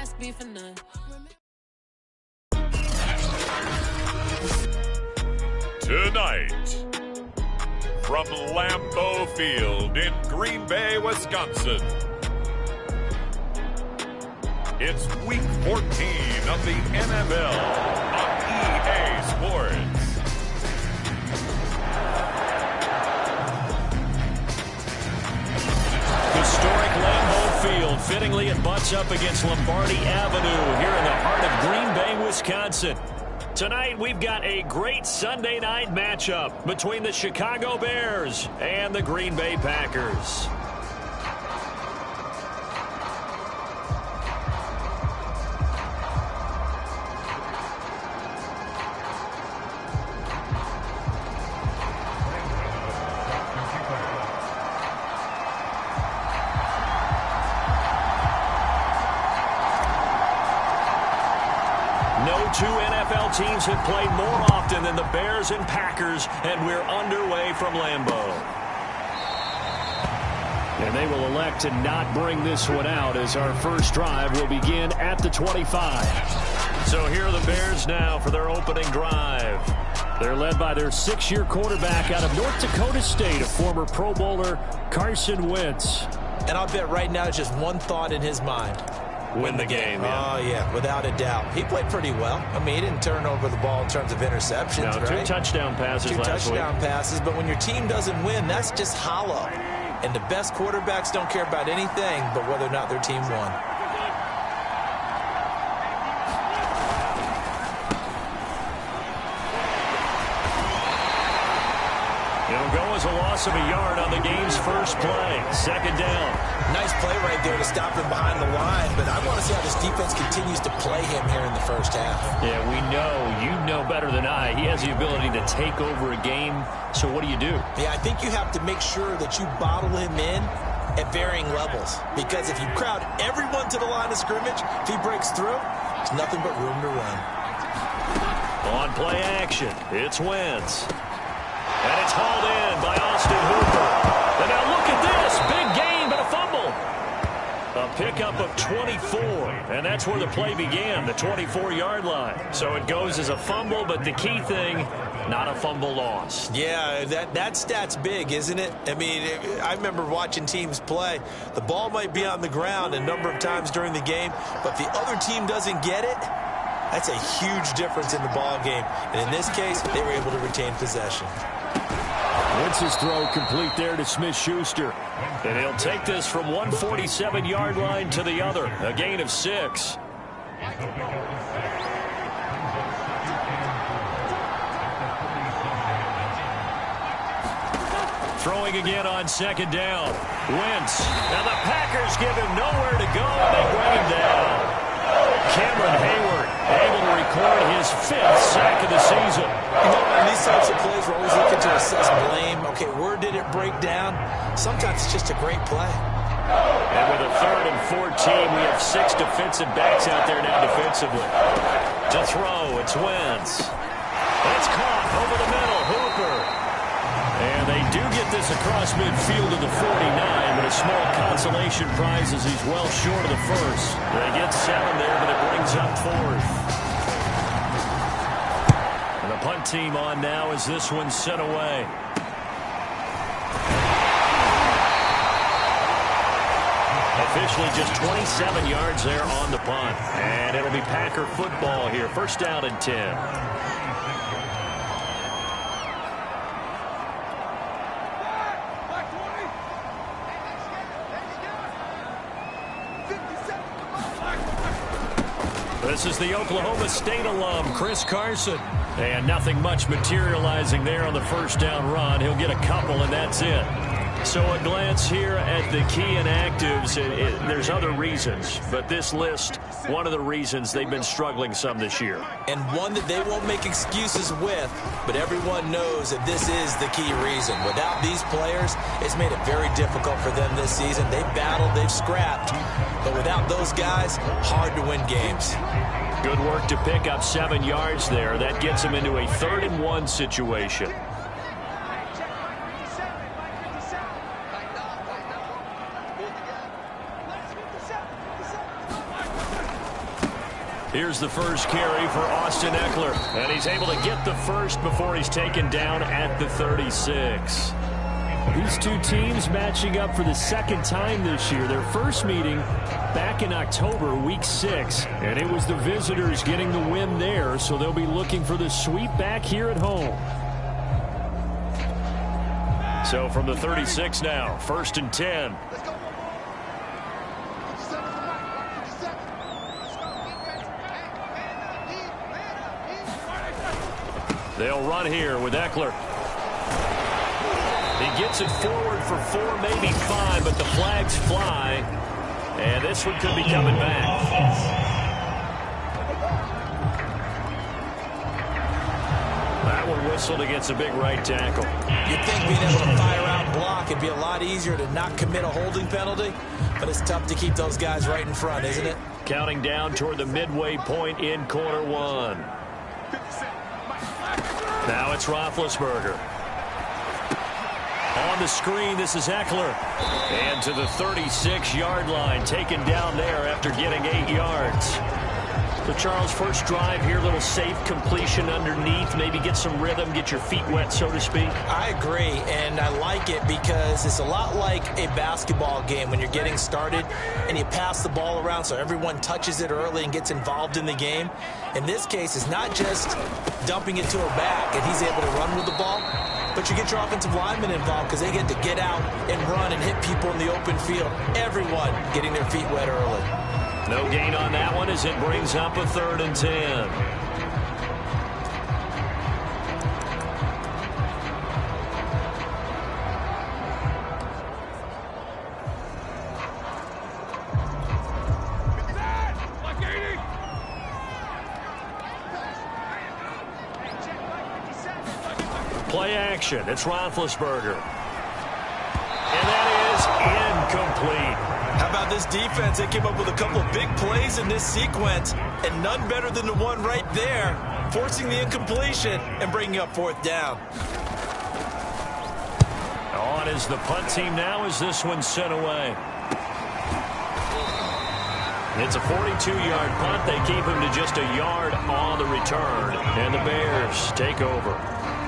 must be for none. Tonight, from Lambeau Field in Green Bay, Wisconsin, it's Week 14 of the NFL on EA Sports. Historic Lambeau Field. Fittingly, it butts up against Lombardi Avenue here in the heart of Green Bay, Wisconsin. Tonight, we've got a great Sunday night matchup between the Chicago Bears and the Green Bay Packers. Two NFL teams have played more often than the Bears and Packers, and we're underway from Lambeau. And they will elect to not bring this one out as our first drive will begin at the 25. So here are the Bears now for their opening drive. They're led by their 6-year quarterback out of North Dakota State, a former Pro Bowler, Carson Wentz. And I'll bet right now it's just one thought in his mind. Win the game. Yeah. Oh, yeah, without a doubt. He played pretty well. I mean, he didn't turn over the ball in terms of interceptions, no, right? 2 touchdown passes last week. 2 touchdown passes, but when your team doesn't win, that's just hollow. And the best quarterbacks don't care about anything but whether or not their team won. It'll go as a loss of a yard on the game's first play. Second down. Nice play right there to stop him behind the line, but I want to see how this defense continues to play him here in the first half. Yeah, we know, you know better than I, he has the ability to take over a game, so what do you do? Yeah, I think you have to make sure that you bottle him in at varying levels, because if you crowd everyone to the line of scrimmage, if he breaks through, there's nothing but room to run. On play action, it's Wentz. And it's hauled in by Austin Hooper. And now look at this, big gain, but a fumble. A pickup of 24, and that's where the play began, the 24-yard line. So it goes as a fumble, but the key thing, not a fumble loss. Yeah, that stat's big, isn't it? I mean, I remember watching teams play. The ball might be on the ground a number of times during the game, but if the other team doesn't get it, that's a huge difference in the ball game. And in this case, they were able to retain possession. Wentz's throw complete there to Smith-Schuster. And he'll take this from 147-yard line to the other. A gain of 6. Throwing again on second down. Wentz. Now the Packers give him nowhere to go, and they bring him down. Cameron Hayward able to record his 5th sack of the season. You know, in these types of plays, we're always looking to assess blame. Okay, where did it break down? Sometimes it's just a great play. And with a 3rd and 14, we have 6 defensive backs out there now defensively. To throw, it's Wentz. It's caught over the middle, Hooper. And they do get this across midfield to the 49, but a small consolation prize as he's well short of the first. They get 7 there, but it brings up 4th. And the punt team on now as this one's sent away. Officially just 27 yards there on the punt. And it'll be Packer football here. First down and 10. This is the Oklahoma State alum, Chris Carson. And nothing much materializing there on the first down run. He'll get a couple, and that's it. So a glance here at the key inactives. There's other reasons, but this list, one of the reasons they've been struggling some this year. And one that they won't make excuses with, but everyone knows that this is the key reason. Without these players, it's made it very difficult for them this season. They've battled, they've scrapped, but without those guys, hard to win games. Good work to pick up 7 yards there. That gets them into a 3rd and 1 situation. Here's the first carry for Austin Eckler, and he's able to get the first before he's taken down at the 36. These two teams matching up for the second time this year. Their first meeting back in October, week 6, and it was the visitors getting the win there, so they'll be looking for the sweep back here at home. So from the 36 now, 1st and 10. They'll run here with Eckler. He gets it forward for 4, maybe 5, but the flags fly. And this one could be coming back. That one whistled against a big right tackle. You'd think being able to fire out and block it'd be a lot easier to not commit a holding penalty, but it's tough to keep those guys right in front, isn't it? Counting down toward the midway point in quarter 1. Now it's Roethlisberger. On the screen, this is Eckler. And to the 36-yard line, taken down there after getting 8 yards. So, Charles, first drive here, little safe completion underneath. Maybe get some rhythm, get your feet wet, so to speak. I agree, and I like it because it's a lot like a basketball game when you're getting started and you pass the ball around so everyone touches it early and gets involved in the game. In this case, it's not just dumping it to a back and he's able to run with the ball, but you get your offensive linemen involved because they get to get out and run and hit people in the open field. Everyone getting their feet wet early. No gain on that one as it brings up a 3rd and 10. Play action. It's Roethlisberger. And that is incomplete. How about this defense? They came up with a couple of big plays in this sequence, and none better than the one right there, forcing the incompletion and bringing up 4th down. On is the punt team now as this one's sent away. It's a 42-yard punt. They keep him to just a yard on the return, and the Bears take over.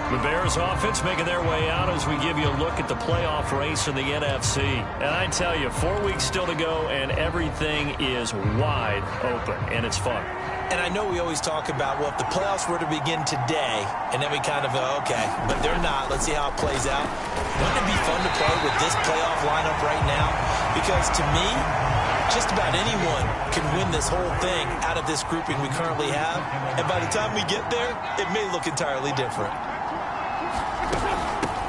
The Bears offense making their way out as we give you a look at the playoff race in the NFC. And I tell you, 4 weeks still to go, and everything is wide open, and it's fun. And I know we always talk about, well, if the playoffs were to begin today, and then we kind of go, okay, but they're not. Let's see how it plays out. Wouldn't it be fun to play with this playoff lineup right now? Because to me, just about anyone can win this whole thing out of this grouping we currently have. And by the time we get there, it may look entirely different.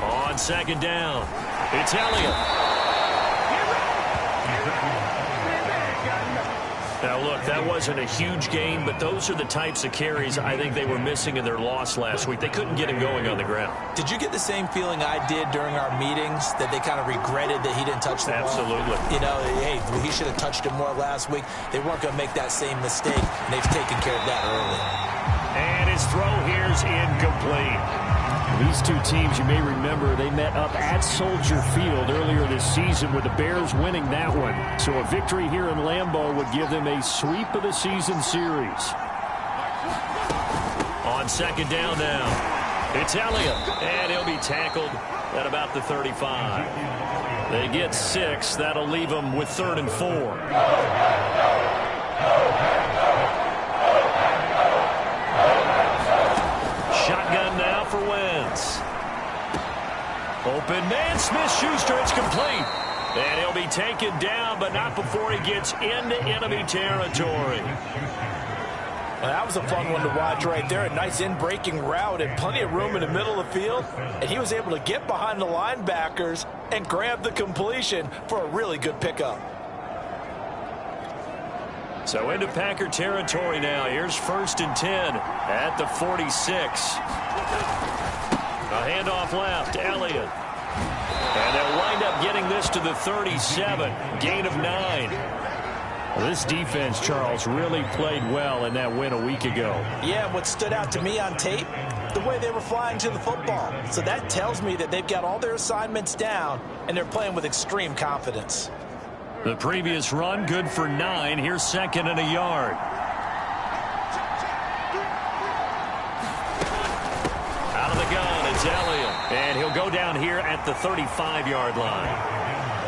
On 2nd down, it's Elliott. Now, look, that wasn't a huge gain, but those are the types of carries I think they were missing in their loss last week. They couldn't get him going on the ground. Did you get the same feeling I did during our meetings, that they kind of regretted that he didn't touch the ball? Absolutely. You know, hey, he should have touched it more last week. They weren't going to make that same mistake, and they've taken care of that early. And his throw here's incomplete. These two teams, you may remember, they met up at Soldier Field earlier this season with the Bears winning that one. So a victory here in Lambeau would give them a sweep of the season series. On 2nd down now, it's Elliott, and he'll be tackled at about the 35. They get 6. That'll leave them with 3rd and 4. Shotgun now for Wentz. Open man, Smith-Schuster, it's complete. And he'll be taken down, but not before he gets into enemy territory. Well, that was a fun one to watch right there. A nice in-breaking route and plenty of room in the middle of the field. And he was able to get behind the linebackers and grab the completion for a really good pickup. So into Packer territory now. Here's 1st and 10 at the 46. A handoff left, Elliott. And they'll wind up getting this to the 37. Gain of 9. Well, this defense, Charles, really played well in that win a week ago. Yeah, what stood out to me on tape, the way they were flying to the football. So that tells me that they've got all their assignments down, and they're playing with extreme confidence. The previous run, good for 9. Here's 2nd and a yard. It's Elliott, and he'll go down here at the 35-yard line.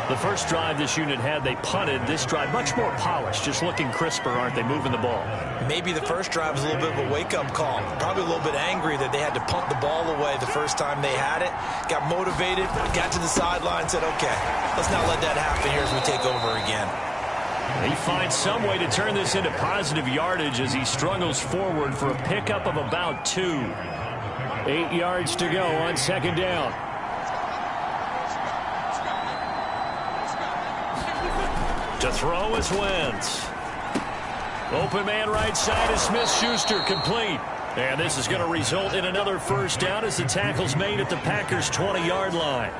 The first drive this unit had, they punted. This drive, much more polished, just looking crisper, aren't they, moving the ball? Maybe the first drive was a little bit of a wake-up call. Probably a little bit angry that they had to punt the ball away the first time they had it. Got motivated, got to the sideline, said, okay, let's not let that happen here as we take over again. He finds some way to turn this into positive yardage as he struggles forward for a pickup of about 2. 8 yards to go on second down. To throw is Wentz. Open man right side is Smith-Schuster, complete. And this is going to result in another first down as the tackle's made at the Packers' 20-yard line.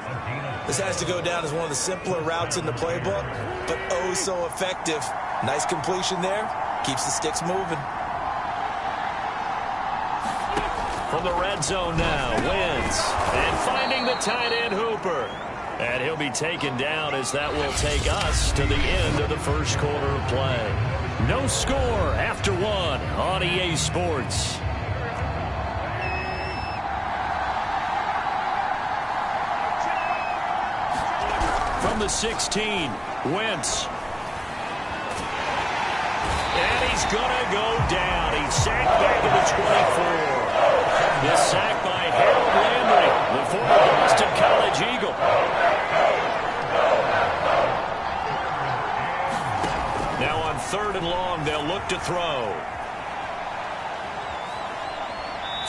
This has to go down as one of the simpler routes in the playbook, but oh so effective. Nice completion there. Keeps the sticks moving. From the red zone now, Wentz. And finding the tight end Hooper. And he'll be taken down as that will take us to the end of the first quarter of play. No score after 1 on EA Sports. From the 16, Wentz. And he's going to go down. He's sacked back at the 24. The sack by Harold Landry, the former Boston College Eagle. Now on 3rd and long, they'll look to throw.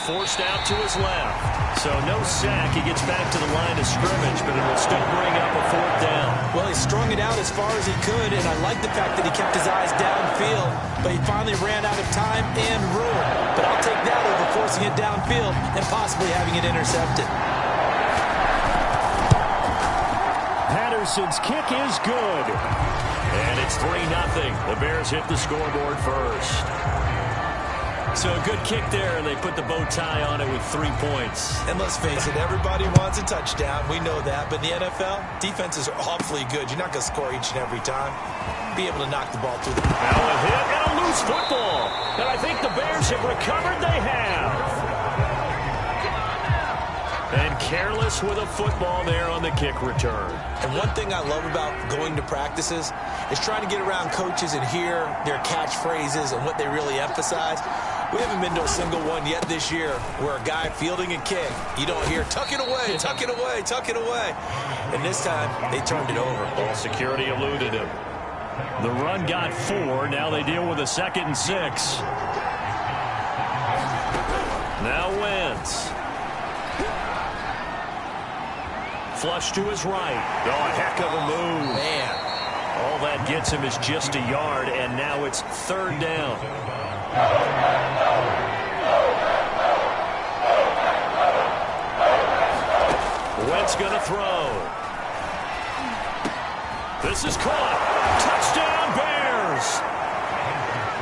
Forced out to his left. So no sack. He gets back to the line of scrimmage, but it will still bring up a 4th down. Well, he strung it out as far as he could, and I like the fact that he kept his eyes downfield, but he finally ran out of time and room. But I'll take that over forcing it downfield and possibly having it intercepted. Patterson's kick is good. And it's 3-0. The Bears hit the scoreboard first. So a good kick there, and they put the bow tie on it with 3 points. And let's face it, everybody wants a touchdown. We know that. But in the NFL, defenses are awfully good. You're not going to score each and every time. Be able to knock the ball through the... Now a hit and a loose football. And I think the Bears have recovered. They have. And careless with a football there on the kick return. And one thing I love about going to practices is trying to get around coaches and hear their catchphrases and what they really emphasize. We haven't been to a single one yet this year where a guy fielding a kick, you don't hear, tuck it away, tuck it away, tuck it away. And this time, they turned it over. All security eluded him. The run got 4. Now they deal with a 2nd and 6. Now Wentz. Flush to his right. Oh, a heck of a move. Man. All that gets him is just a yard, and now it's 3rd down. Wentz going to throw. This is caught. Touchdown, Bears.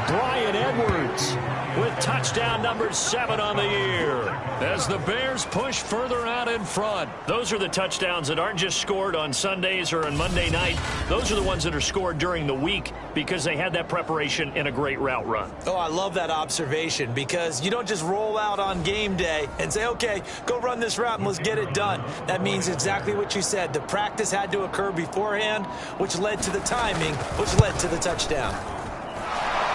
Bryan Edwards with touchdown number 7 on the year as the Bears push further out in front. Those are the touchdowns that aren't just scored on Sundays or on Monday night. Those are the ones that are scored during the week because they had that preparation in a great route run. Oh, I love that observation because you don't just roll out on game day and say, okay, go run this route and let's get it done. That means exactly what you said. The practice had to occur beforehand, which led to the timing, which led to the touchdown.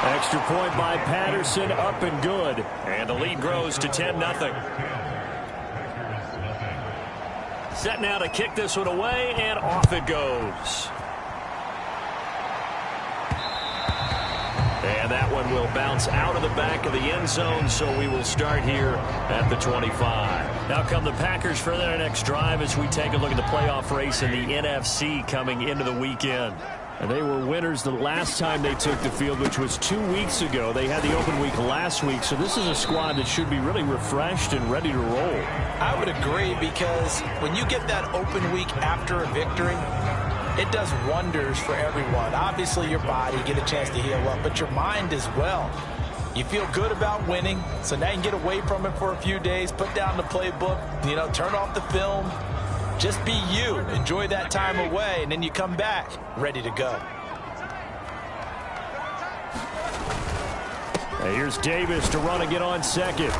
Extra point by Patterson, up and good. And the lead grows to 10-0. Set now to kick this one away, and off it goes. And that one will bounce out of the back of the end zone, so we will start here at the 25. Now come the Packers for their next drive as we take a look at the playoff race in the NFC coming into the weekend. And they were winners the last time they took the field, which was 2 weeks ago. They had the open week last week, so this is a squad that should be really refreshed and ready to roll. I would agree because when you get that open week after a victory, it does wonders for everyone. Obviously, your body, get a chance to heal up, but your mind as well. You feel good about winning, so now you can get away from it for a few days, put down the playbook, turn off the film. Just be you. Enjoy that time away, and then you come back ready to go. And here's Davis to run again on second.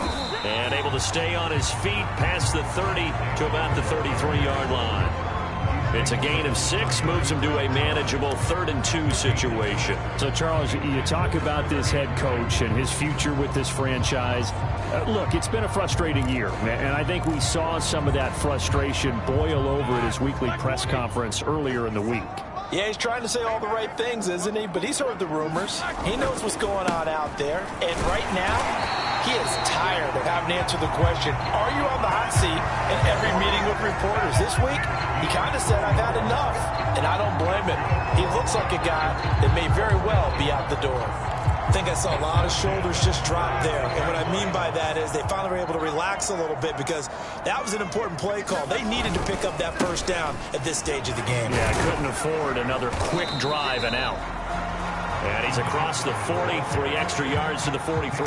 And able to stay on his feet past the 30 to about the 33-yard line. It's a gain of 6, moves him to a manageable 3rd and 2 situation. So, Charles, you talk about this head coach and his future with this franchise. Look, it's been a frustrating year, and I think we saw some of that frustration boil over at his weekly press conference earlier in the week. Yeah, he's trying to say all the right things, isn't he? But he's heard the rumors. He knows what's going on out there. And right now, he is tired of having to answer the question, are you on the hot seat in every meeting with reporters? This week, he kind of said, I've had enough. And I don't blame him. He looks like a guy that may very well be out the door. I think I saw a lot of shoulders just drop there. And what I mean by that is they finally were able to relax a little bit because that was an important play call. They needed to pick up that first down at this stage of the game. Yeah, couldn't afford another quick drive and out. And he's across the 40, 3 extra yards to the 43.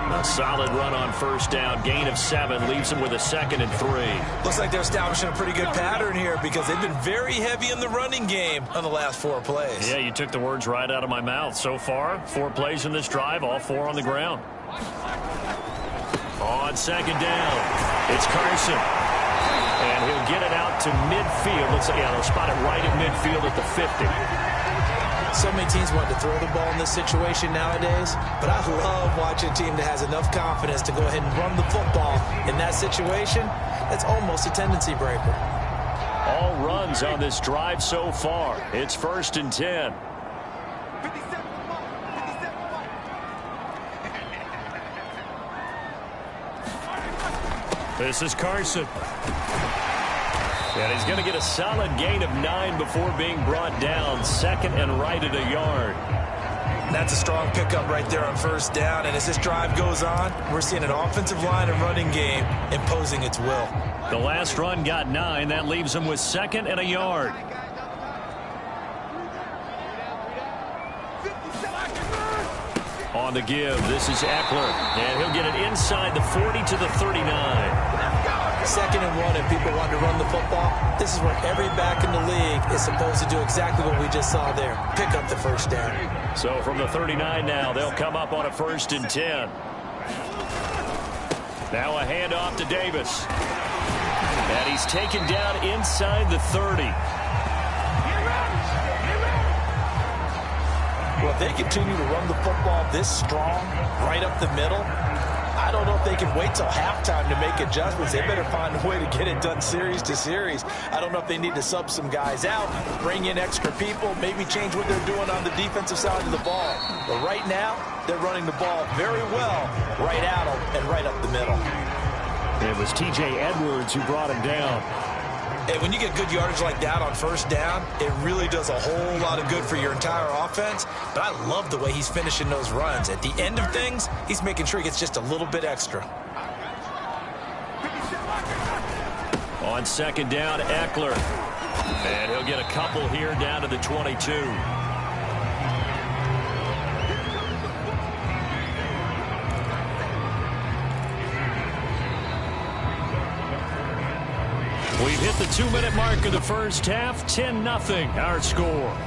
A solid run on first down, gain of 7, leaves him with a 2nd and 3. Looks like they're establishing a pretty good pattern here because they've been very heavy in the running game on the last 4 plays. Yeah, you took the words right out of my mouth. So far, 4 plays in this drive, all 4 on the ground. On second down, it's Carson. And he'll get it out to midfield. Looks like, yeah, they'll spot it right at midfield at the 50. So many teams want to throw the ball in this situation nowadays, but I love watching a team that has enough confidence to go ahead and run the football in that situation. That's almost a tendency breaker. All runs on this drive so far. It's 1st and 10. This is Carson. And he's going to get a solid gain of 9 before being brought down. 2nd and right at a yard. That's a strong pickup right there on first down. And as this drive goes on, we're seeing an offensive line and running game imposing its will. The last run got 9. That leaves him with 2nd and a yard. On the give, this is Eckler. And he'll get it inside the 40 to the 39. 2nd and 1, and people want to run the football. This is where every back in the league is supposed to do exactly what we just saw there. Pick up the first down. So from the 39 now, they'll come up on a 1st and 10. Now a handoff to Davis. And he's taken down inside the 30. Well, if they continue to run the football this strong, right up the middle, I don't know if they can wait till halftime to make adjustments. They better find a way to get it done series to series. I don't know if they need to sub some guys out, bring in extra people, maybe change what they're doing on the defensive side of the ball. But right now, they're running the ball very well right at them and right up the middle. It was T.J. Edwards who brought him down. And when you get good yardage like that on first down, it really does a whole lot of good for your entire offense. But I love the way he's finishing those runs. At the end of things, he's making sure he gets just a little bit extra. On second down, Eckler. And he'll get a couple here down to the 22. We've hit the 2-minute mark of the first half. 10-0 our score.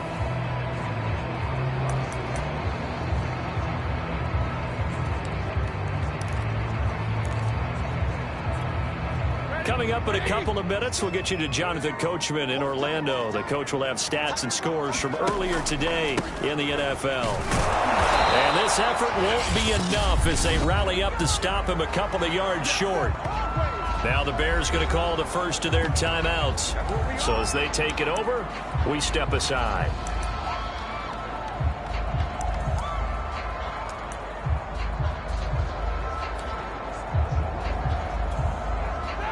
Coming up in a couple of minutes, we'll get you to Jonathan Coachman in Orlando. The coach will have stats and scores from earlier today in the NFL. And this effort won't be enough as they rally up to stop him a couple of yards short. Now the Bears going to call the first of their timeouts. So as they take it over, we step aside.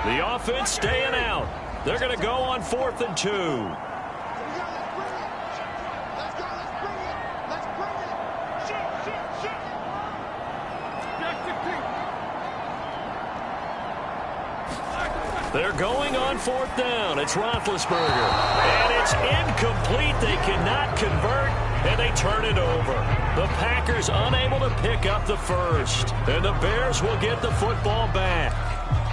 The offense staying out. They're going to go on 4th and 2. They're going on 4th down. It's Roethlisberger. And it's incomplete. They cannot convert, and they turn it over. The Packers unable to pick up the first. And the Bears will get the football back.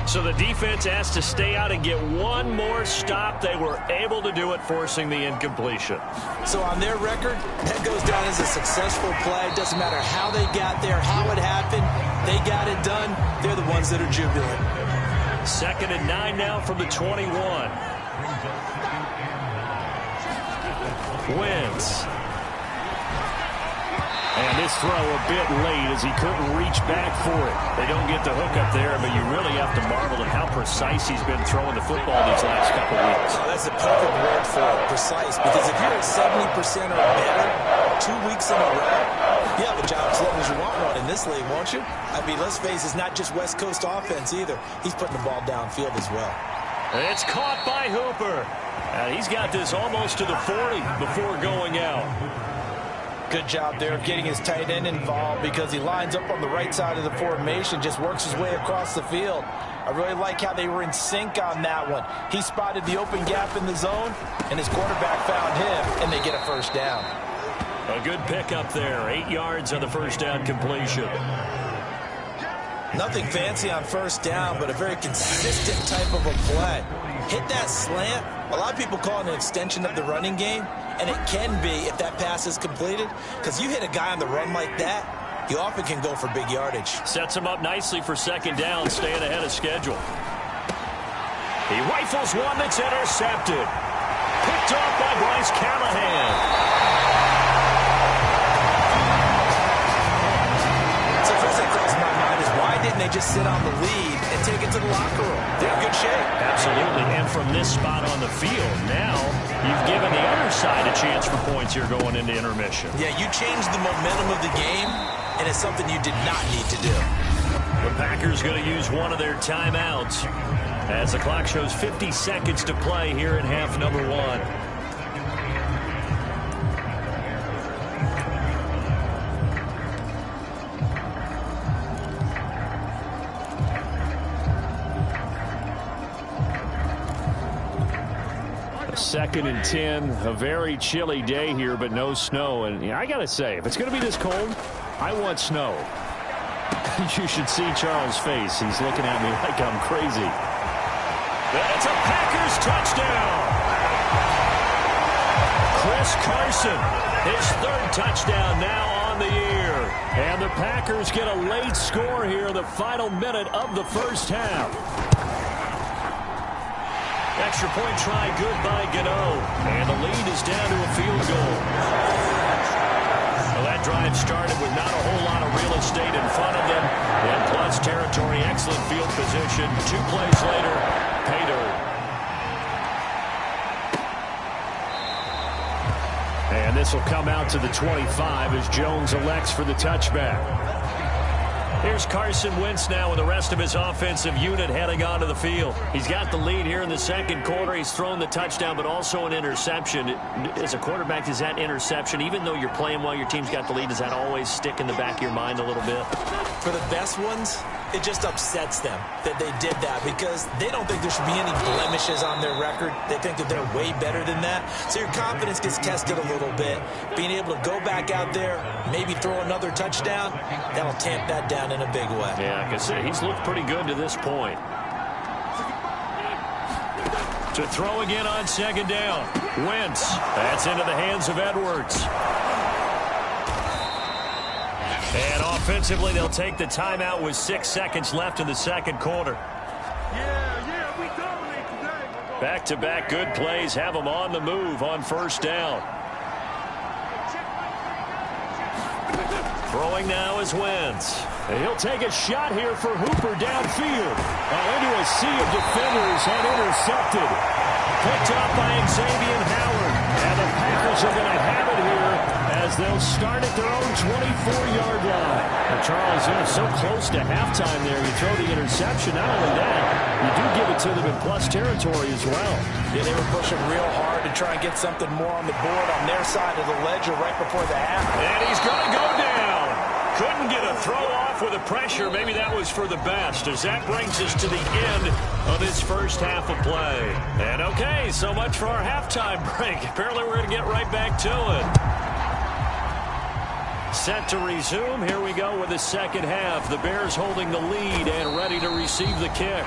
So the defense has to stay out and get one more stop. They were able to do it, forcing the incompletion. So on their record, that goes down as a successful play. Doesn't matter how they got there, how it happened. They got it done. They're the ones that are jubilant. 2nd and 9 now from the 21. Wentz. And this throw a bit late as he couldn't reach back for it. They don't get the hook up there, but you really have to marvel at how precise he's been throwing the football these last couple weeks. Oh, that's the perfect word for it, precise. Because if you're at 70% or better 2 weeks in a row, you have a job as long as you want one in this league, won't you? I mean, let's face it, it's not just West Coast offense either. He's putting the ball downfield as well. It's caught by Hooper. And he's got this almost to the 40 before going out. Good job there of getting his tight end involved because he lines up on the right side of the formation, just works his way across the field. I really like how they were in sync on that one. He spotted the open gap in the zone, and his quarterback found him, and they get a first down. A good pickup there. 8 yards on the first down completion. Nothing fancy on first down, but a very consistent type of a play. Hit that slant. A lot of people call it an extension of the running game, and it can be if that pass is completed, because you hit a guy on the run like that, you often can go for big yardage. Sets him up nicely for 2nd down, staying ahead of schedule. He rifles one that's intercepted. Picked off by Bryce Callahan. So first thing crossed my mind is why didn't they just sit on the lead and take it to the locker room? They're in good shape. Absolutely, and from this spot on the field, now you've given the other side a chance for points here going into intermission. Yeah, you changed the momentum of the game, and it's something you did not need to do. The Packers going to use one of their timeouts as the clock shows 50 seconds to play here in half number 1. Second and 10, a very chilly day here, but no snow. And I got to say, if it's going to be this cold, I want snow. You should see Charles' face. He's looking at me like I'm crazy. That's a Packers touchdown. Chris Carson, his 3rd touchdown now on the year. And the Packers get a late score here in the final minute of the first half. Extra point try good by Gano. And the lead is down to a field goal. Well, that drive started with not a whole lot of real estate in front of them. And plus territory, excellent field position. 2 plays later, pay dirt. And this will come out to the 25 as Jones elects for the touchback. Here's Carson Wentz now with the rest of his offensive unit heading onto the field. He's got the lead here in the 2nd quarter. He's thrown the touchdown, but also an interception. As a quarterback, does that interception, even though you're playing while your team's got the lead, does that always stick in the back of your mind a little bit? For the best ones, it just upsets them that they did that because they don't think there should be any blemishes on their record. They think that they're way better than that. So your confidence gets tested a little bit. Being able to go back out there, maybe throw another touchdown, that'll tamp that down in a big way. Yeah, I can see he's looked pretty good to this point. To throw again on 2nd down. Wentz. That's into the hands of Edwards. And offensively, they'll take the timeout with 6 seconds left in the 2nd quarter. We dominate today. Back-to-back good plays have them on the move on 1st down. Throwing now is Wentz. And he'll take a shot here for Hooper downfield. Into a sea of defenders and intercepted. Picked up by Xavier Howard. And the Packers are going to have it here as they'll start at their own 24-yard line. Now, Charles, they're so close to halftime there. You throw the interception. Not only that, you do give it to them in plus territory as well. Yeah, they were pushing real hard to try and get something more on the board on their side of the ledger right before the half. And he's going to go down. Couldn't get a throw off with the pressure. Maybe that was for the best, as that brings us to the end of this first half of play. And okay, so much for our halftime break. Apparently we're going to get right back to it. Set to resume. Here we go with the second half. The Bears holding the lead and ready to receive the kick.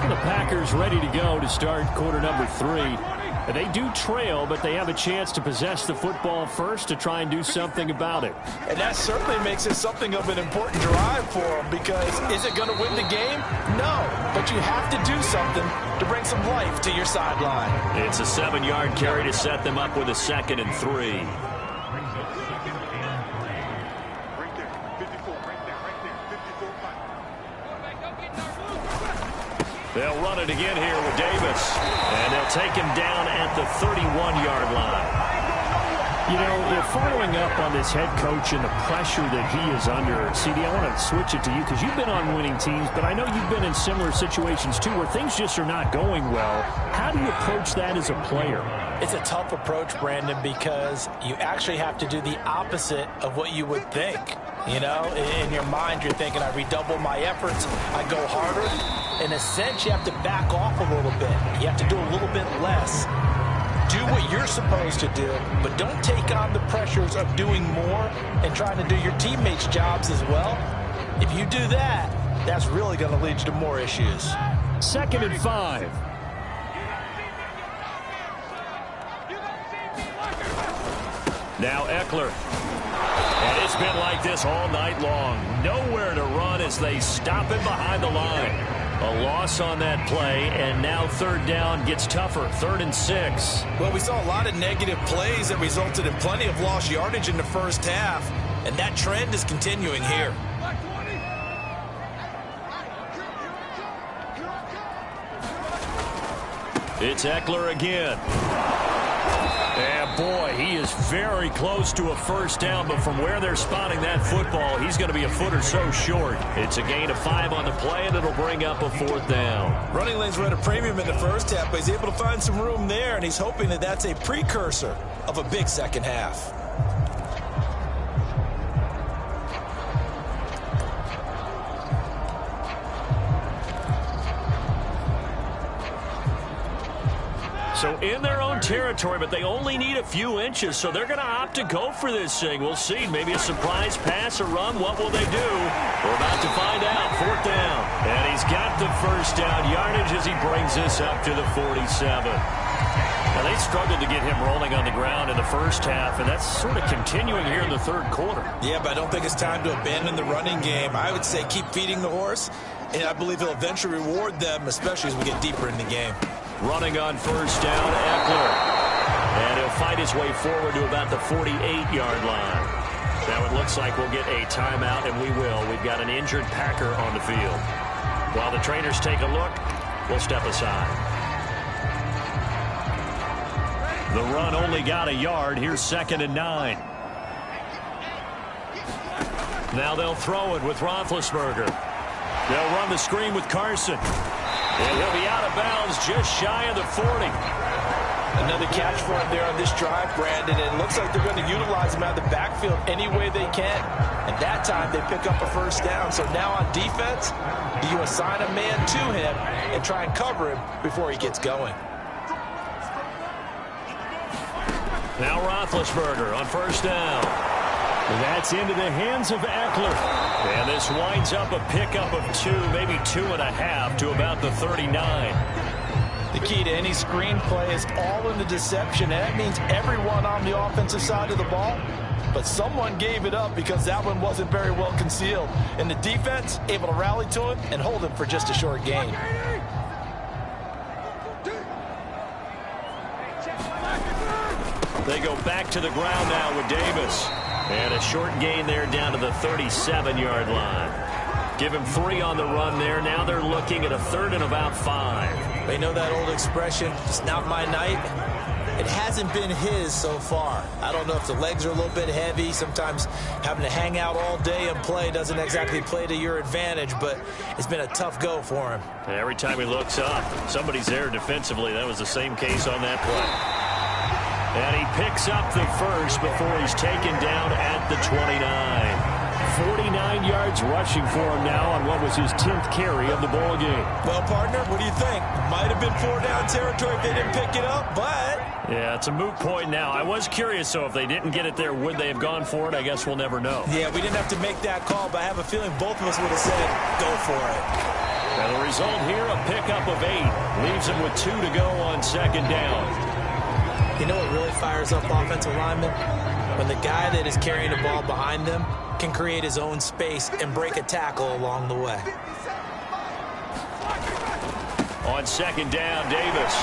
The Packers ready to go to start quarter number 3. They do trail, but they have a chance to possess the football first to try and do something about it. And that certainly makes it something of an important drive for them, because is it going to win the game? No, but you have to do something to bring some life to your sideline. It's a 7-yard carry to set them up with a 2nd and 3. They'll run it again here with Davis. And they'll take him down at the 31-yard line. You know, following up on this head coach and the pressure that he is under, CD, I want to switch it to you because you've been on winning teams, but I know you've been in similar situations too where things just are not going well. How do you approach that as a player? It's a tough approach, Brandon, because you actually have to do the opposite of what you would think. You know, in your mind, you're thinking, I redouble my efforts, I go harder. In a sense, you have to back off a little bit. You have to do a little bit less. Do what you're supposed to do, but don't take on the pressures of doing more and trying to do your teammates' jobs as well. If you do that, that's really going to lead you to more issues. 2nd and 5. Now Eckler. And it's been like this all night long. Nowhere to run as they stop him behind the line. A loss on that play, and now 3rd down gets tougher. 3rd and 6. Well, we saw a lot of negative plays that resulted in plenty of lost yardage in the first half, and that trend is continuing here. It's Eckler again. And boy, he is very close to a first down, but from where they're spotting that football, he's going to be a foot or so short. It's a gain of 5 on the play, and it'll bring up a 4th down. Running lanes were at a premium in the first half, but he's able to find some room there, and he's hoping that that's a precursor of a big second half. So in their own territory, but they only need a few inches, so they're going to opt to go for this thing. We'll see. Maybe a surprise pass or run. What will they do? We're about to find out. 4th down. And he's got the first down yardage as he brings this up to the 47. Now, they struggled to get him rolling on the ground in the first half, and that's sort of continuing here in the 3rd quarter. Yeah, but I don't think it's time to abandon the running game. I would say keep feeding the horse, and I believe he'll eventually reward them, especially as we get deeper in the game. Running on 1st down, Eckler. And he'll fight his way forward to about the 48-yard line. Now it looks like we'll get a timeout, and we will. We've got an injured Packer on the field. While the trainers take a look, we'll step aside. The run only got a yard. Here's 2nd and 9. Now they'll throw it with Roethlisberger. They'll run the screen with Carson. And he'll be out of bounds just shy of the 40. Another catch for him there on this drive, Brandon. And it looks like they're going to utilize him out of the backfield any way they can. And that time they pick up a first down. So now on defense, you assign a man to him and try and cover him before he gets going. Now Roethlisberger on 1st down. That's into the hands of Eckler. And this winds up a pickup of 2, maybe 2.5 to about the 39. The key to any screen play is all in the deception. And that means everyone on the offensive side of the ball. But someone gave it up because that one wasn't very well concealed. And the defense able to rally to him and hold him for just a short gain. They go back to the ground now with Davis. And a short gain there down to the 37-yard line. Give him 3 on the run there. Now they're looking at a 3rd and about 5. They know that old expression, it's not my night. It hasn't been his so far. I don't know if the legs are a little bit heavy. Sometimes having to hang out all day and play doesn't exactly play to your advantage, but it's been a tough go for him. Every time he looks up, somebody's there defensively. That was the same case on that play. And he picks up the first before he's taken down at the 29. 49 yards rushing for him now on what was his 10th carry of the ball game. Well, partner, what do you think? Might have been 4-down territory if they didn't pick it up, but... Yeah, it's a moot point now. I was curious, so if they didn't get it there, would they have gone for it? I guess we'll never know. Yeah, we didn't have to make that call, but I have a feeling both of us would have said, go for it. And the result here, a pickup of 8. Leaves them with 2 to go on second down. You know what really fires up offensive linemen? When the guy that is carrying the ball behind them can create his own space and break a tackle along the way. On second down, Davis.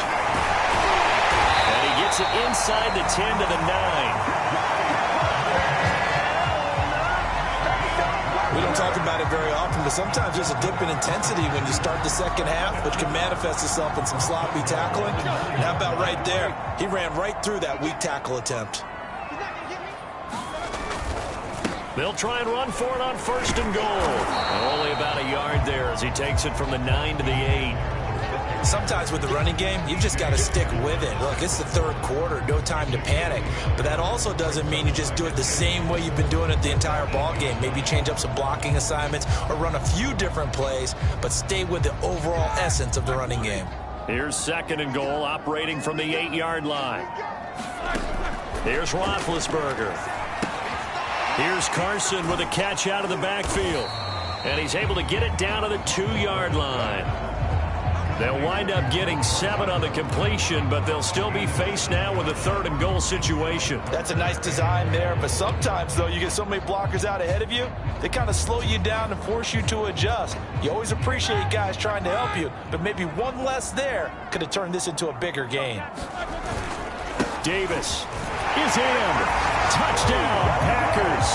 And he gets it inside the 10 to the 9. We don't talk about it very often, but sometimes there's a dip in intensity when you start the second half, which can manifest itself in some sloppy tackling. And how about right there? He ran right through that weak tackle attempt. They'll try and run for it on first and goal. And only about a yard there as he takes it from the 9 to the 8. Sometimes with the running game, you've just got to stick with it. Look, it's the third quarter, no time to panic. But that also doesn't mean you just do it the same way you've been doing it the entire ball game. Maybe change up some blocking assignments or run a few different plays, but stay with the overall essence of the running game. Here's second and goal, operating from the 8-yard line. Here's Roethlisberger. Here's Carson with a catch out of the backfield. And he's able to get it down to the 2-yard line. They'll wind up getting 7 on the completion, but they'll still be faced now with a third and goal situation. That's a nice design there, but sometimes, though, you get so many blockers out ahead of you, they kind of slow you down and force you to adjust. You always appreciate guys trying to help you, but maybe one less there could have turned this into a bigger game. Davis is in. Touchdown, Packers.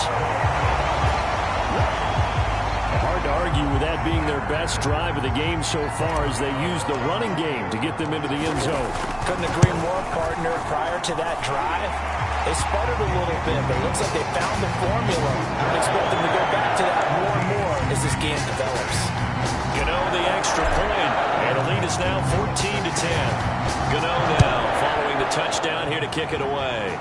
Hard to argue with that being their best drive of the game so far as they used the running game to get them into the end zone. Couldn't agree more, partner. Prior to that drive, they sputtered a little bit, but it looks like they found the formula. I expect them to go back to that more and more as this game develops. Gano the extra point, and the lead is now 14 to 10. Gano now following the touchdown here to kick it away.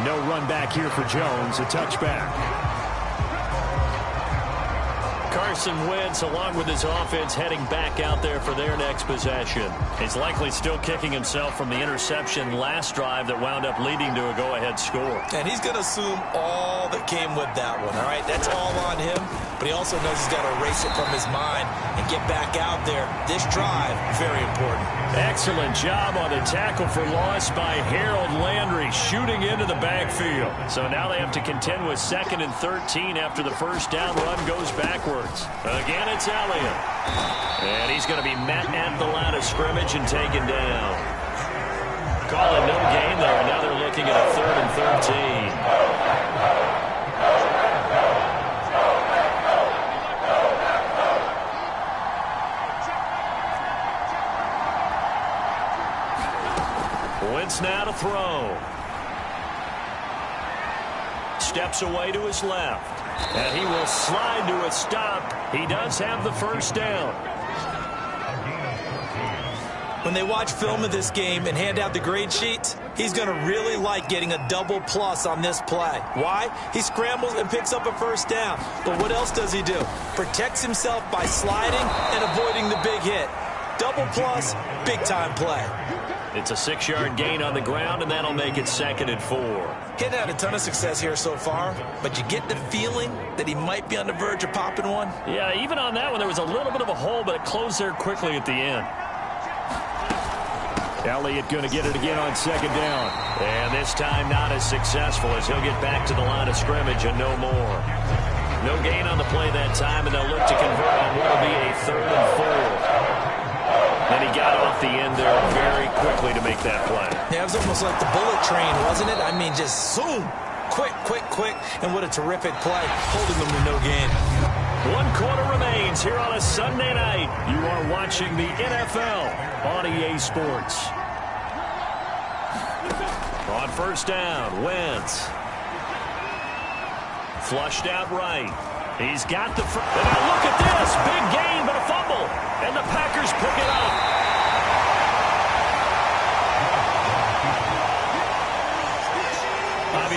No run back here for Jones, a touchback. Carson Wentz, along with his offense, heading back out there for their next possession. He's likely still kicking himself from the interception last drive that wound up leading to a go-ahead score. And he's going to assume all that came with that one, all right? That's all on him, but he also knows he's got to erase it from his mind and get back out there. This drive, very important. Excellent job on the tackle for loss by Harold Landry, shooting into the backfield. So now they have to contend with 2nd and 13 after the first down run goes backwards. Again, it's Elliott. And he's going to be met at the line of scrimmage and taken down. Calling no gain there, and now they're looking at a 3rd and 13. Wentz now to throw. Steps away to his left. And he will slide to a stop. He does have the first down. When they watch film of this game and hand out the grade sheets, he's going to really like getting a double plus on this play. Why? He scrambles and picks up a first down. But what else does he do? Protects himself by sliding and avoiding the big hit. Double plus, big-time play. It's a 6-yard gain on the ground, and that'll make it 2nd and 4. He hasn't had a ton of success here so far, but you get the feeling that he might be on the verge of popping one. Yeah, even on that one, there was a little bit of a hole, but it closed there quickly at the end. Elliott going to get it again on 2nd down. And this time not as successful as he'll get back to the line of scrimmage and no more. No gain on the play that time, and they'll look to convert on what will be a 3rd and 4. And he got off the end there very quickly to make that play. Yeah, it was almost like the bullet train, wasn't it? I mean, just zoom. Quick, quick, quick. And what a terrific play, holding them to no gain. 1 quarter remains here on a Sunday night. You are watching the NFL on EA Sports. On first down, Wentz. Flushed out right. He's got the... And now look at this. Big gain, but a fumble. And the Packers pick it up.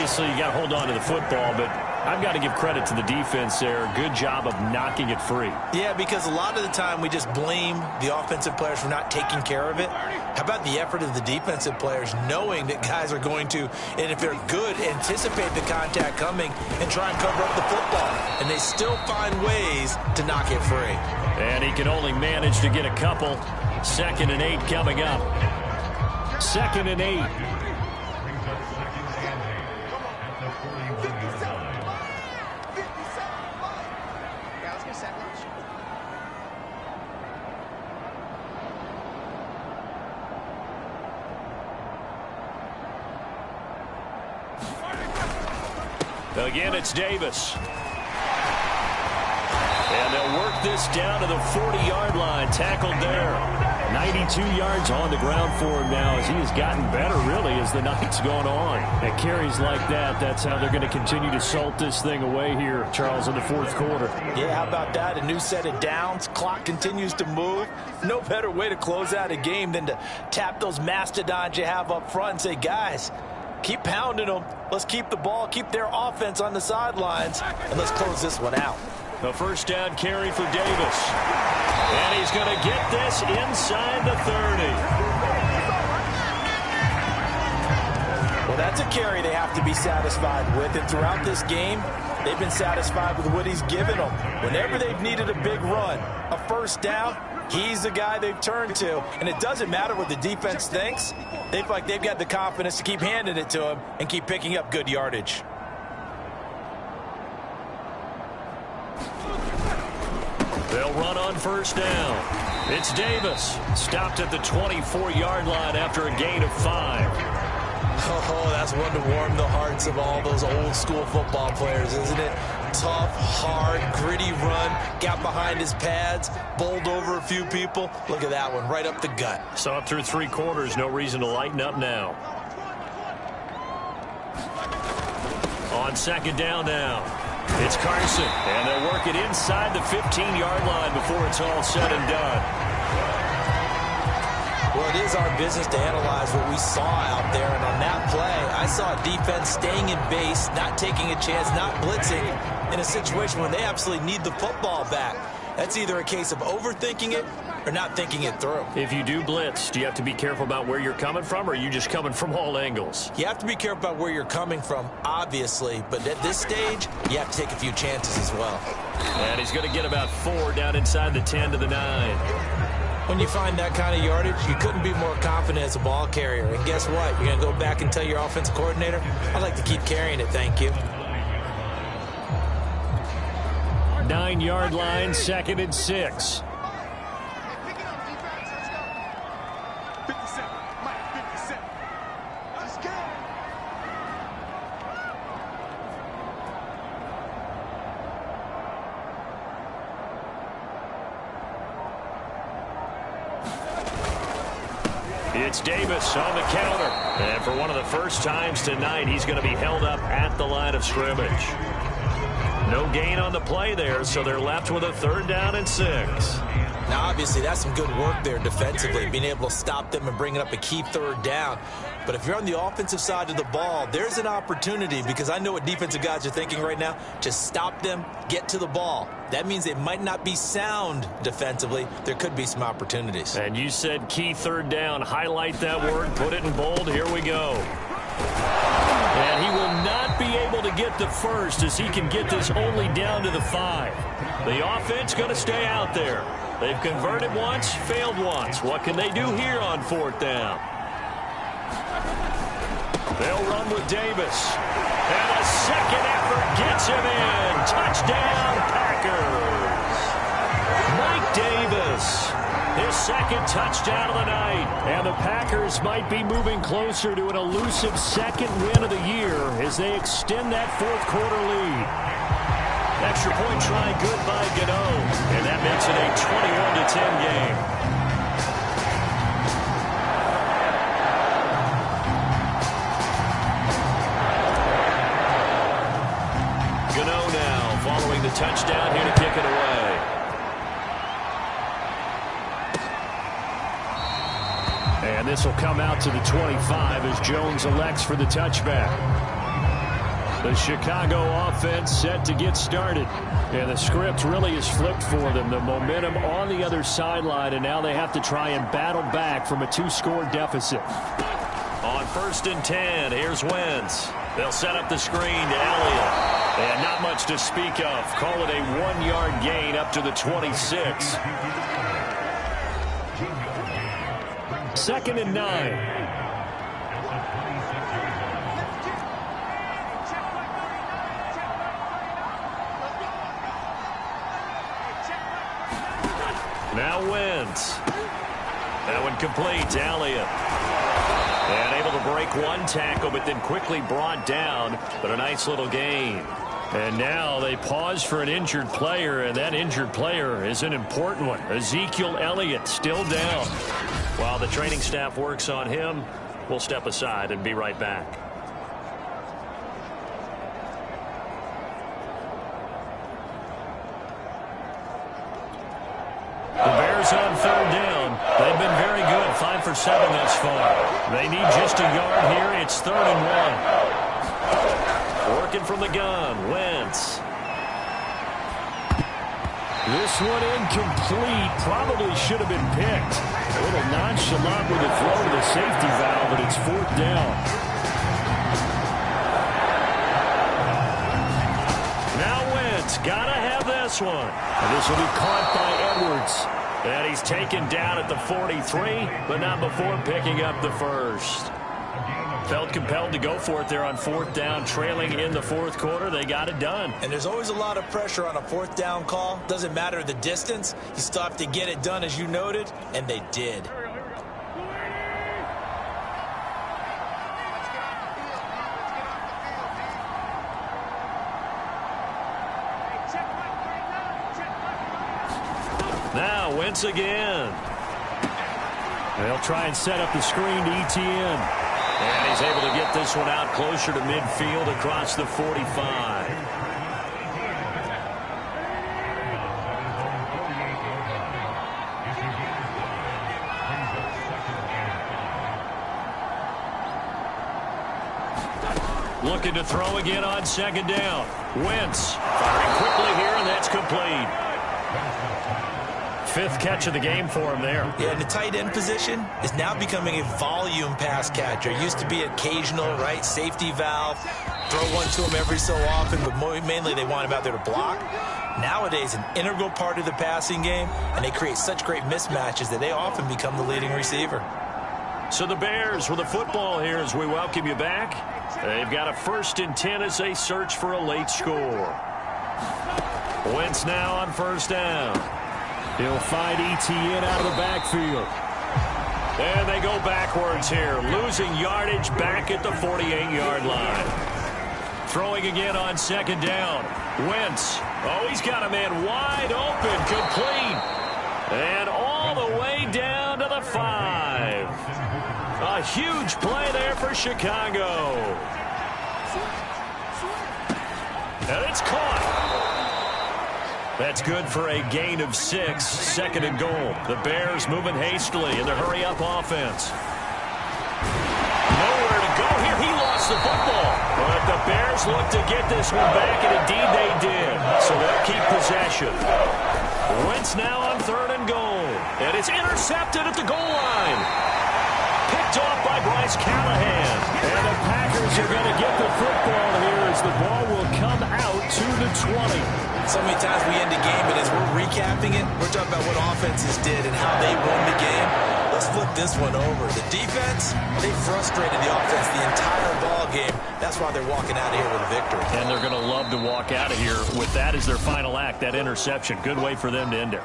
obviously you got to hold on to the football, but I've got to give credit to the defense there. Good job of knocking it free. Yeah, because a lot of the time we just blame the offensive players for not taking care of it. How about the effort of the defensive players knowing that guys are going to, and if they're good, anticipate the contact coming and try and cover up the football. And they still find ways to knock it free. And he can only manage to get a couple. 2nd and 8 coming up. 2nd and 8. Again, it's Davis. And they'll work this down to the 40-yard line. Tackled there. 92 yards on the ground for him now as he has gotten better, really, as the night's gone on. And carries like that, that's how they're going to continue to salt this thing away here, Charles, in the 4th quarter. Yeah, how about that? A new set of downs. Clock continues to move. No better way to close out a game than to tap those mastodons you have up front and say, guys, keep pounding them. Let's keep the ball, keep their offense on the sidelines, and let's close this one out. A 1st down carry for Davis. And he's going to get this inside the 30. Well, that's a carry they have to be satisfied with. And throughout this game, they've been satisfied with what he's given them. Whenever they've needed a big run, a 1st down, he's the guy they've turned to. And it doesn't matter what the defense thinks. They feel like they've got the confidence to keep handing it to him and keep picking up good yardage. They'll run on 1st down. It's Davis. Stopped at the 24-yard line after a gain of 5. Oh, that's one to warm the hearts of all those old-school football players, isn't it? Tough, hard, gritty run. Got behind his pads, bowled over a few people. Look at that one, right up the gut. So up through 3 quarters, no reason to lighten up now. On 2nd down now. It's Carson, and they'll work it inside the 15-yard line before it's all said and done. Well, it is our business to analyze what we saw out there, and on that play, I saw a defense staying in base, not taking a chance, not blitzing, in a situation where they absolutely need the football back. That's either a case of overthinking it or not thinking it through. If you do blitz, do you have to be careful about where you're coming from, or are you just coming from all angles? You have to be careful about where you're coming from, obviously, but at this stage, you have to take a few chances as well. And he's going to get about 4 down inside the 10 to the 9. When you find that kind of yardage, you couldn't be more confident as a ball carrier. And guess what? You're going to go back and tell your offensive coordinator, I'd like to keep carrying it, thank you. 9-yard line, 2nd and 6. It's Davis on the counter. And for one of the first times tonight, he's going to be held up at the line of scrimmage. No gain on the play there, so they're left with a 3rd down and 6. Now, obviously, that's some good work there defensively, being able to stop them and bringing up a key 3rd down. But if you're on the offensive side of the ball, there's an opportunity, because I know what defensive guys are thinking right now. Just stop them, get to the ball. That means they might not be sound defensively. There could be some opportunities. And you said key 3rd down. Highlight that word, put it in bold. Here we go. And he will not be able to get the 1st as he can get this only down to the 5. The offense going to stay out there. They've converted once, failed once. What can they do here on 4th down? They'll run with Davis. And a second effort gets him in. Touchdown, Packers. Mike Davis, his 2nd touchdown of the night. And the Packers might be moving closer to an elusive 2nd win of the year as they extend that 4th quarter lead. Extra point try good by Gano. And that makes it a 21-10 game. Following the touchdown here to kick it away. And this will come out to the 25 as Jones elects for the touchback. The Chicago offense set to get started. And the script really is flipped for them. The momentum on the other sideline, and now they have to try and battle back from a 2-score deficit. On 1st and 10, here's Wentz. They'll set up the screen to Elliott. And not much to speak of. Call it a 1-yard gain up to the 26. 2nd and 9. Now Wentz. That one complete to Elliott. And able to break one tackle, but then quickly brought down. But a nice little gain. And now they pause for an injured player, and that injured player is an important one. Ezekiel Elliott still down. While the training staff works on him, we'll step aside and be right back. The Bears on 3rd down. They've been very good, 5 for 7 thus far. They need just a yard here. It's 3rd and 1. Working from the gun, Wentz. This one incomplete. Probably should have been picked. A little nonchalant with the throw to the safety valve, but it's 4th down. Now Wentz, gotta have this one. And this will be caught by Edwards. And he's taken down at the 43, but not before picking up the first. Felt compelled to go for it there on 4th down, trailing in the 4th quarter. They got it done. And there's always a lot of pressure on a 4th down call. Doesn't matter the distance. You still have to get it done, as you noted, and they did. Now Wentz again. They'll try and set up the screen to ETN. And he's able to get this one out closer to midfield across the 45. Looking to throw again on 2nd down. Wentz firing quickly here, and that's complete. 5th catch of the game for him there. Yeah, and the tight end position is now becoming a volume pass catcher. It used to be occasional, right? Safety valve. Throw one to him every so often, but mainly they want him out there to block. Nowadays, an integral part of the passing game, and they create such great mismatches that they often become the leading receiver. So the Bears with a football here as we welcome you back. They've got a 1st and 10 as they search for a late score. Wentz now on 1st down. He'll find ETN out of the backfield. And they go backwards here, losing yardage back at the 48-yard line. Throwing again on 2nd down. Wentz. Oh, he's got a man wide open, complete. And all the way down to the 5. A huge play there for Chicago. And it's caught. That's good for a gain of 6, 2nd and goal. The Bears moving hastily in the hurry-up offense. Nowhere to go here. He lost the football. But the Bears look to get this one back, and indeed they did. So they'll keep possession. Wentz now on 3rd and goal. And it's intercepted at the goal line. Picked off by Bryce Callahan. And the Packers are going to get the football here as the ball will come out to the 20. So many times we end the game, and as we're recapping it, we're talking about what offenses did and how they won the game. Let's flip this one over. The defense, they frustrated the offense the entire ball game. That's why they're walking out of here with a victory. And they're going to love to walk out of here with that as their final act, that interception. Good way for them to end it.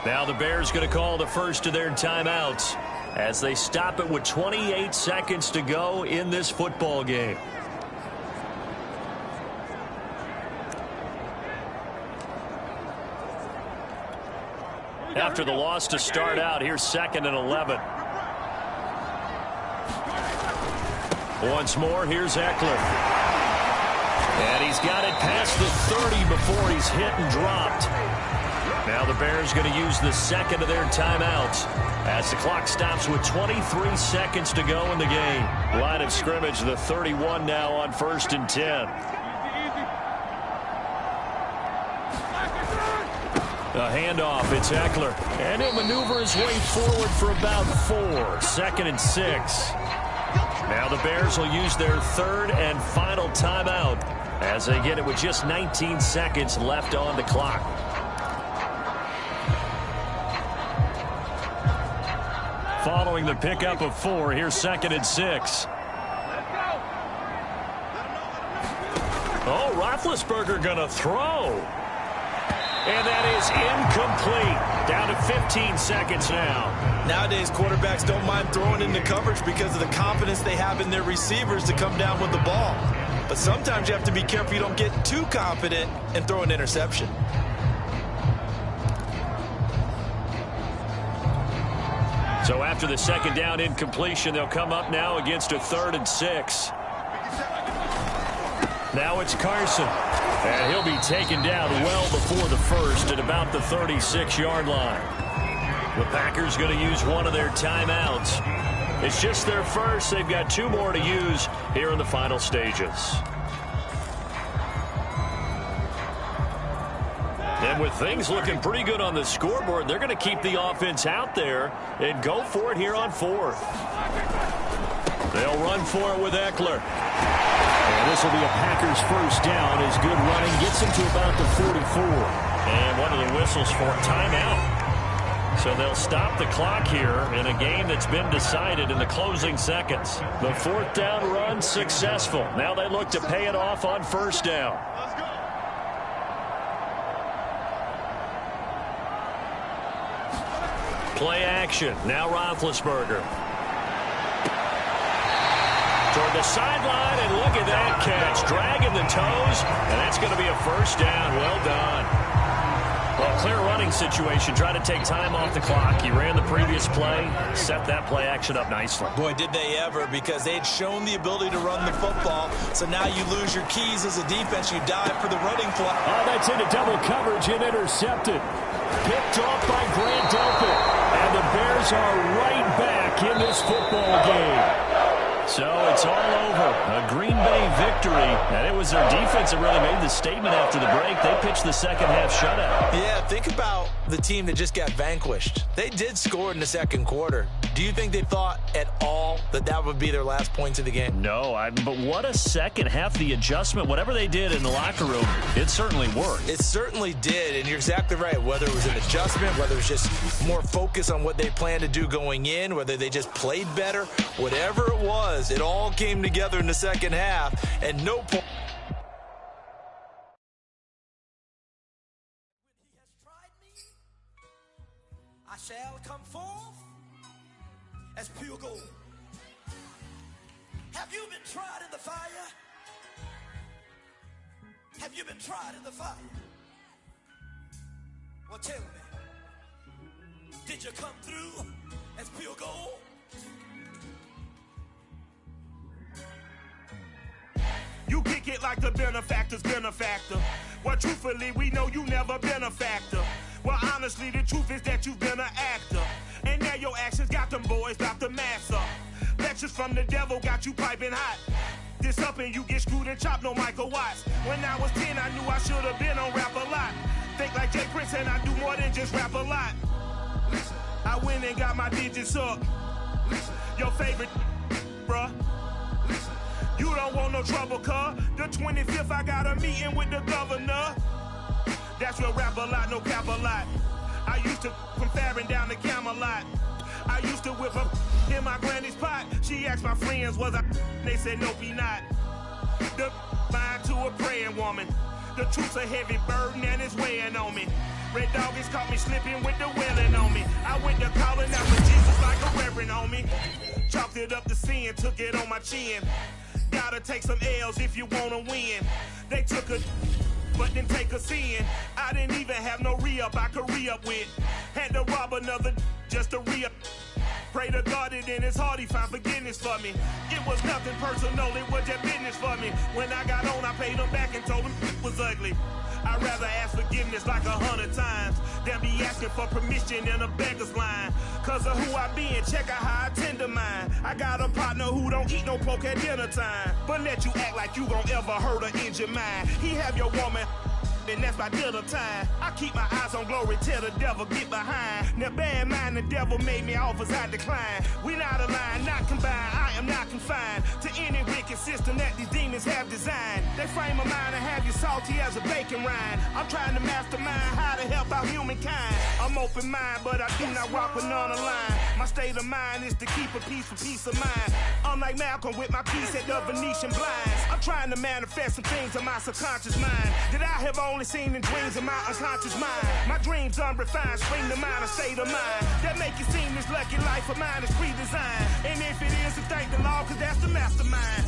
Now the Bears going to call the first of their timeouts as they stop it with 28 seconds to go in this football game. After the loss to start out, here's 2nd and 11. Once more, here's Eckler. And he's got it past the 30 before he's hit and dropped. Now the Bears going to use the second of their timeouts as the clock stops with 23 seconds to go in the game. Line of scrimmage, the 31 now on 1st and 10. A handoff, it's Eckler. And he'll maneuver his way forward for about 4. 2nd and 6. Now the Bears will use their third and final timeout as they get it with just 19 seconds left on the clock. Following the pickup of 4, here's 2nd and 6. Oh, Roethlisberger going to throw. And that is incomplete. Down to 15 seconds now. Nowadays, quarterbacks don't mind throwing into coverage because of the confidence they have in their receivers to come down with the ball. But sometimes you have to be careful you don't get too confident and throw an interception. So after the second down incompletion, they'll come up now against a 3rd and 6. Now it's Carson. And he'll be taken down well before the first at about the 36-yard line. The Packers going to use one of their timeouts. It's just their first. They've got 2 more to use here in the final stages. And with things looking pretty good on the scoreboard, they're going to keep the offense out there and go for it here on 4th. They'll run for it with Eckler. And this will be a Packers first down as good running gets him to about the 44. And one of the whistles for a timeout. So they'll stop the clock here in a game that's been decided in the closing seconds. The 4th down run successful. Now they look to pay it off on 1st down. Play action. Now Roethlisberger. Toward the sideline, and look at that catch. Dragging the toes, and that's going to be a first down. Well done. Well, clear running situation. Try to take time off the clock. He ran the previous play, set that play action up nicely. Boy, did they ever, because they had shown the ability to run the football. So now you lose your keys as a defense. You dive for the running play. Oh, that's into double coverage and intercepted. Picked off by Grant Delpit. And the Bears are right back in this football game. So it's all over. A Green Bay victory. And it was their defense that really made the statement after the break. They pitched the second half shutout. Yeah, think about the team that just got vanquished. They did score in the second quarter. Do you think they thought at all that that would be their last points of the game? No, but what a second half. The adjustment, whatever they did in the locker room, it certainly worked. It certainly did, and you're exactly right. Whether it was an adjustment, whether it was just more focus on what they planned to do going in, whether they just played better, whatever it was, it all came together in the second half, and no point. He has tried me, I shall come forth as pure gold. Have you been tried in the fire? Have you been tried in the fire? Well, tell me, did you come through as pure gold? You kick it like the benefactor's benefactor. Well, truthfully, we know you never been a factor. Well, honestly, the truth is that you've been an actor. And now your actions got them boys about to mass up. Lectures from the devil got you piping hot. This up and you get screwed and chopped, no Michael Watts. When I was 10, I knew I should have been on Rap a Lot. Think like Jay Prince and I do more than just rap a lot. I went and got my digits up. Your favorite, bruh. You don't want no trouble, cuz. The 25th, I got a meeting with the governor. That's real rap a lot, no cap a lot. I used to from Farron down to Camelot. I used to whip up in my granny's pot. She asked my friends, was I? They said, no, be not. The mind to a praying woman. The truth's a heavy burden and it's weighing on me. Red Doggies caught me slipping with the wailing on me. I went to calling out for Jesus like a reverend on me. Chalked it up to sin, took it on my chin. Gotta take some L's if you wanna win. They took a but didn't take a sin. I didn't even have no re-up I could re-up with. Had to rob another just to re-up. pray to God that in his heart he found forgiveness for me. It was nothing personal, it was just business for me. When I got on, I paid him back and told him it was ugly. I'd rather ask forgiveness like 100 times than be asking for permission in a beggar's line. Cause of who I be and check out how I tend to mine. I got a partner who don't eat no pork at dinner time, but let you act like you gon' ever hurt or injure mine. He have your woman, and that's by dinner time. I keep my eyes on glory till the devil get behind. Now bear in mind the devil made me offers I decline. We not aligned, not combined, I am not confined to any wicked system that these demons have designed. They frame a mind and have you salty as a bacon rind. I'm trying to mastermind how to help out humankind. I'm open mind, but I do not walk with none aligned. My state of mind is to keep a peace for peace of mind. Unlike Malcolm with my peace at the Venetian blinds. I'm trying to manifest some things in my subconscious mind that I have only seen in dreams in my unconscious mind. My dreams unrefined, spring to mind, a state of mind that make it seem this lucky life of mine is pre-designed. And if it is, then thank the Lord, cause that's the mastermind.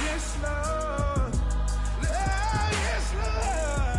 Yes, Lord. Oh, yes, Lord.